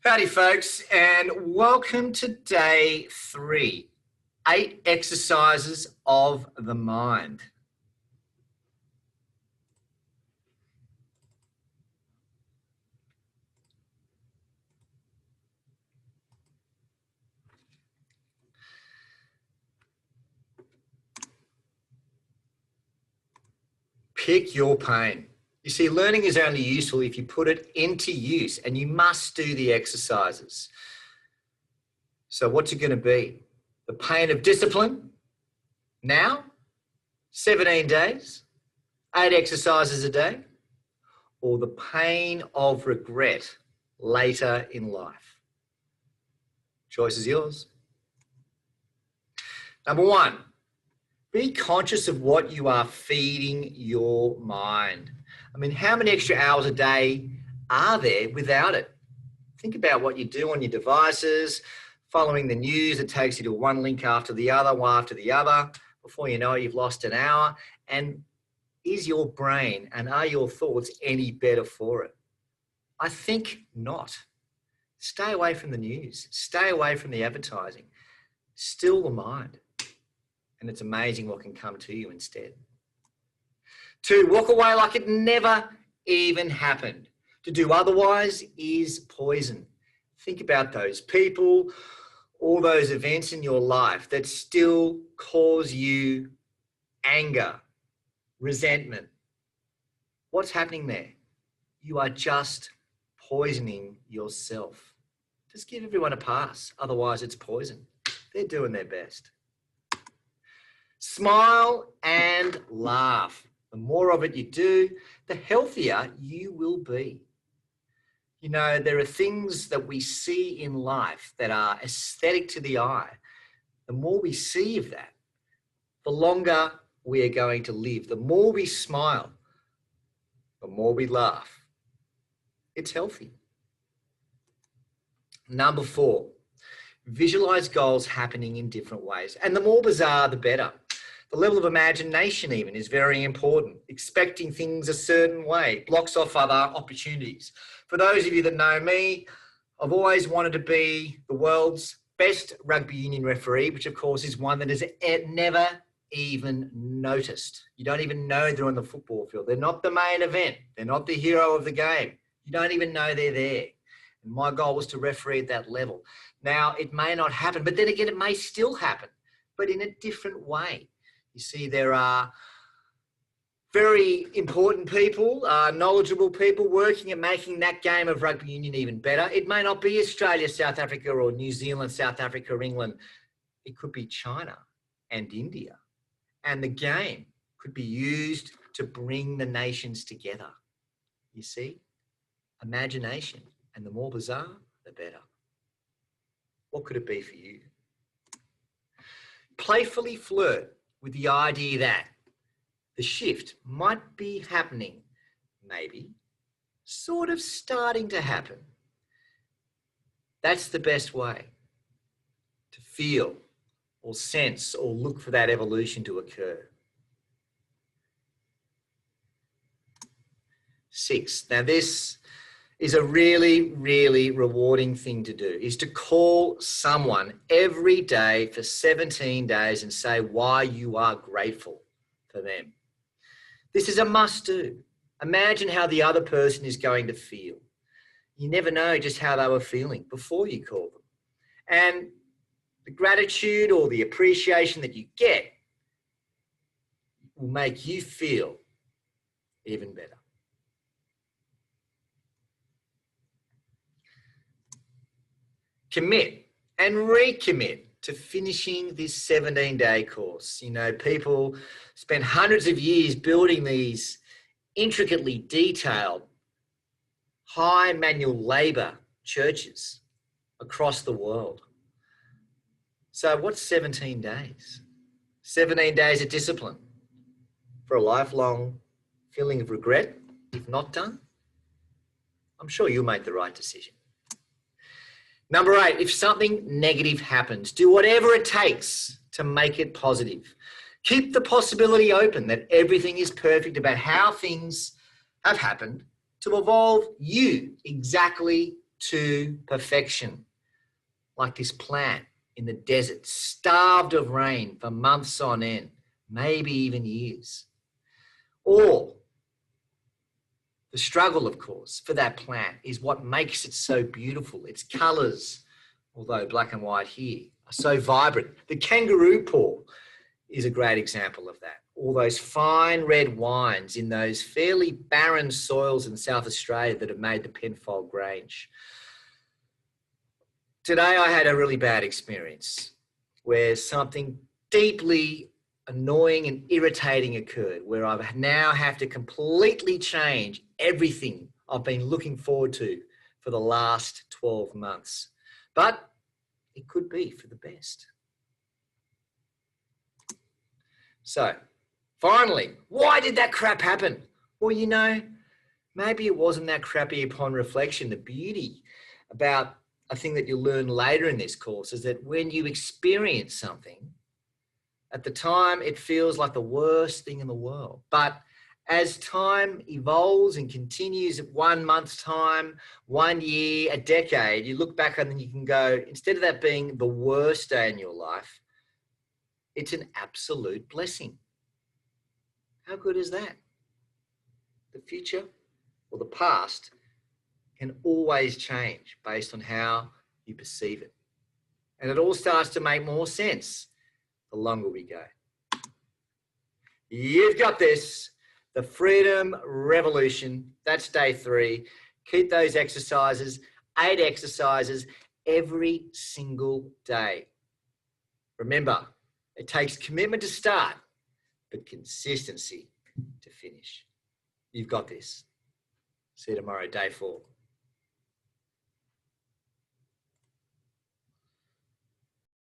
Howdy folks, and welcome to day 3, 8 exercises of the mind. Pick your pain. You see, learning is only useful if you put it into use, and you must do the exercises. So what's it going to be? The pain of discipline now, 17 days, 8 exercises a day, or the pain of regret later in life? Choice is yours. Number 1, be conscious of what you are feeding your mind. I mean, how many extra hours a day are there without it? Think about what you do on your devices, following the news that takes you to one link after the other, one after the other. Before you know it, you've lost an hour. And is your brain and are your thoughts any better for it? I think not. Stay away from the news. Stay away from the advertising. Still the mind. And it's amazing what can come to you instead. 2, walk away like it never even happened. To do otherwise is poison. Think about those people, all those events in your life that still cause you anger, resentment. What's happening there? You are just poisoning yourself. Just give everyone a pass. Otherwise, it's poison. They're doing their best. Smile and laugh. The more of it you do, the healthier you will be. You know, there are things that we see in life that are aesthetic to the eye. The more we see of that, the longer we are going to live. The more we smile, the more we laugh. It's healthy. Number 4, visualize goals happening in different ways. And the more bizarre, the better. The level of imagination even is very important. Expecting things a certain way blocks off other opportunities. For those of you that know me, I've always wanted to be the world's best rugby union referee, which of course is one that is never even noticed. You don't even know they're on the football field. They're not the main event. They're not the hero of the game. You don't even know they're there. And my goal was to referee at that level. Now, it may not happen, but then again, it may still happen, but in a different way. You see, there are very important people, knowledgeable people working at making that game of rugby union even better. It may not be Australia, South Africa, or New Zealand, South Africa, or England. It could be China and India. And the game could be used to bring the nations together. You see, imagination. And the more bizarre, the better. What could it be for you? Playfully flirt with the idea that the shift might be happening, maybe, sort of starting to happen. That's the best way to feel or sense or look for that evolution to occur. 6, now this is a really, really rewarding thing to do, is to call someone every day for 17 days and say why you are grateful for them. This is a must do. Imagine how the other person is going to feel. You never know just how they were feeling before you call them. And the gratitude or the appreciation that you get will make you feel even better. Commit and recommit to finishing this 17-day course. You know, people spend hundreds of years building these intricately detailed, high manual labor churches across the world. So what's 17 days? 17 days of discipline for a lifelong feeling of regret if not done? I'm sure you'll make the right decision. Number 8, if something negative happens, do whatever it takes to make it positive. Keep the possibility open that everything is perfect about how things have happened to evolve you exactly to perfection, like this plant in the desert, starved of rain for months on end, maybe even years. Or the struggle, of course, for that plant is what makes it so beautiful. Its colours, although black and white here, are so vibrant. The kangaroo paw is a great example of that. All those fine red wines in those fairly barren soils in South Australia that have made the Penfold Grange. Today I had a really bad experience where something deeply annoying and irritating occurred, where I now have to completely change everything I've been looking forward to for the last 12 months. But it could be for the best. So finally, why did that crap happen? Well, you know, maybe it wasn't that crappy upon reflection. The beauty about a thing that you'll learn later in this course is that when you experience something, at the time, it feels like the worst thing in the world. But as time evolves and continues at 1 month's time, 1 year, a decade, you look back and you can go, instead of that being the worst day in your life, it's an absolute blessing. How good is that? The future or the past can always change based on how you perceive it. And it all starts to make more sense the longer we go. You've got this. The Freedom Revolution. That's day 3. Keep those exercises, 8 exercises every single day. Remember, it takes commitment to start, but consistency to finish. You've got this. See you tomorrow, day 4.